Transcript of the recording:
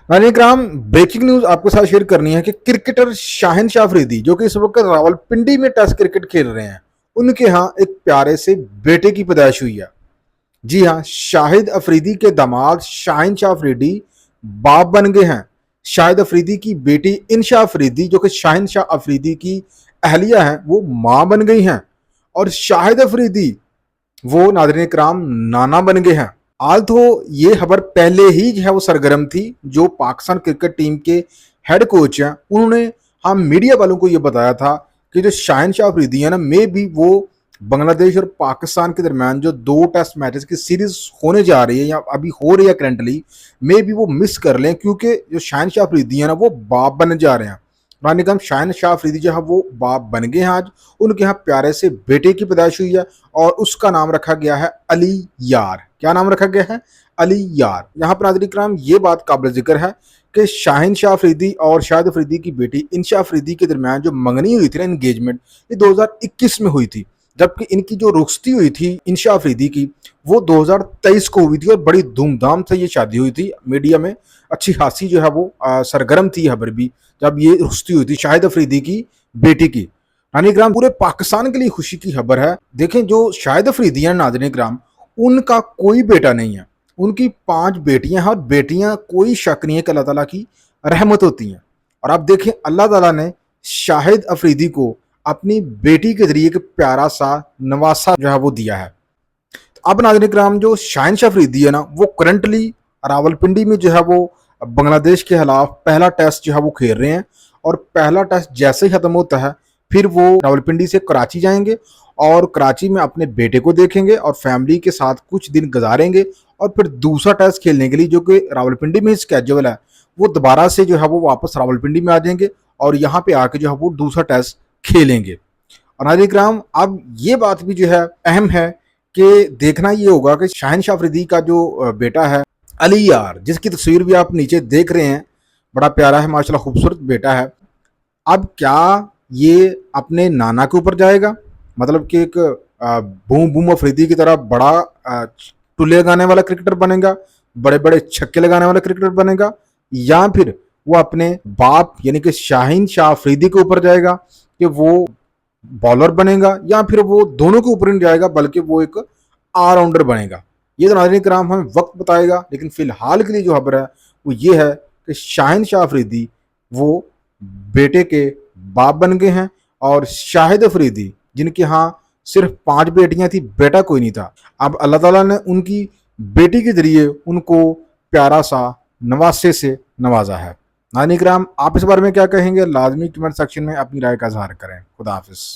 नाज़रीन इकराम, breaking news आपके साथ शेयर करनी है कि क्रिकेटर शाहिन शाह अफरीदी जो कि इस वक्त रावलपिंडी में टेस्ट क्रिकेट खेल रहे हैं, उनके यहाँ एक प्यारे से बेटे की पैदाइश हुई है। जी हाँ, शाहिद अफरीदी के दामाद शाहिन शाह अफरीदी बाप बन गए हैं। शाहिद अफरीदी की बेटी इंशा अफरीदी जो कि शाहिन शाह अफरीदी की अहलिया हैं, वो माँ बन गई हैं। और शाहिद अफरीदी वो नाज़रीन इकराम नाना बन गए हैं। आल तो ये खबर पहले ही जो है वो सरगर्म थी। जो पाकिस्तान क्रिकेट टीम के हेड कोच हैं, उन्होंने हम मीडिया वालों को ये बताया था कि जो शाहिन शाह अफरीदी है ना, मे भी वो बांग्लादेश और पाकिस्तान के दरमियान जो 2 टेस्ट मैचेस की सीरीज होने जा रही है या अभी हो रही है करंटली, मे भी वो मिस कर लें, क्योंकि जो शाहिन शाह अफरीदी है ना, वो बाप बनने जा रहे हैं। रानी कम शाहिन शाह अफरीदी जो है वो बाप बन गए हैं आज। उनके यहाँ प्यारे से बेटे की पैदाइश हुई है और उसका नाम रखा गया है अली यार। क्या नाम रखा गया है? अली यार। यहाँ पर नाज़रीन इकराम, ये बात काबिल जिक्र है कि शाहिन शाह अफरीदी और शाहिद अफरीदी की बेटी इंशा अफरीदी के दरमियान जो मंगनी हुई थी ना, एंगेजमेंट, ये 2021 में हुई थी। जबकि इनकी जो रुखसती हुई थी इंशा अफरीदी की, वो 2023 को हुई थी और बड़ी धूमधाम से ये शादी हुई थी। मीडिया में अच्छी खासी जो है वो सरगर्म थी खबर भी, जब ये रुखसती हुई थी शाहिद अफरीदी की बेटी की। नानी ग्राम, पूरे पाकिस्तान के लिए खुशी की खबर है। देखें, जो शाहिद अफरीदी हैं नाज़रीन ग्राम, उनका कोई बेटा नहीं है। उनकी 5 बेटियां हैं और बेटियां कोई शक नहीं है कि अल्लाह ताला की रहमत होती हैं। और आप देखें, अल्लाह ताला ने शाहिद अफरीदी को अपनी बेटी के जरिए एक प्यारा सा नवासा जो है वो दिया है। तो अब नाज़रीन इकराम, जो शाहिन शाह अफरीदी है ना, वो करंटली रावलपिंडी में जो है वो बांग्लादेश के खिलाफ पहला टेस्ट जो है वो खेल रहे हैं। और पहला टेस्ट जैसे ही खत्म होता है, फिर वो रावलपिंडी से कराची जाएंगे और कराची में अपने बेटे को देखेंगे और फैमिली के साथ कुछ दिन गुजारेंगे। और फिर दूसरा टेस्ट खेलने के लिए, जो कि रावलपिंडी में स्केड्यूल है, वो दोबारा से जो है वो वापस रावलपिंडी में आ जाएंगे और यहाँ पे आके जो है वो दूसरा टेस्ट खेलेंगे। और नाज़रीन इकराम, अब ये बात भी जो है अहम है कि देखना ये होगा कि शाहिन शाह अफरीदी का जो बेटा है अली यार, जिसकी तस्वीर भी आप नीचे देख रहे हैं, बड़ा प्यारा है माशाल्लाह, खूबसूरत बेटा है। अब क्या ये अपने नाना के ऊपर जाएगा, मतलब कि एक बूम बूम अफरीदी की तरह बड़ा टुल्ले लगाने वाला क्रिकेटर बनेगा, बड़े बड़े छक्के लगाने वाला क्रिकेटर बनेगा, या फिर वो अपने बाप यानी कि शाहिन शाह अफरीदी के ऊपर जाएगा कि वो बॉलर बनेगा, या फिर वो दोनों के ऊपर नहीं जाएगा बल्कि वो एक ऑलराउंडर बनेगा। ये तो नाज़रीन कराम हमें वक्त बताएगा, लेकिन फिलहाल के लिए जो खबर है वो ये है कि शाहिन शाह अफरीदी वो बेटे के बाप बन गए हैं। और शाहिद अफरीदी, जिनके यहाँ सिर्फ 5 बेटियां थी, बेटा कोई नहीं था, अब अल्लाह ताला ने उनकी बेटी के जरिए उनको प्यारा सा नवासे से नवाजा है। नाज़रीन कराम, आप इस बारे में क्या कहेंगे? लाजमी कमेंट सेक्शन में अपनी राय का इजहार करें। खुदा हाफिज।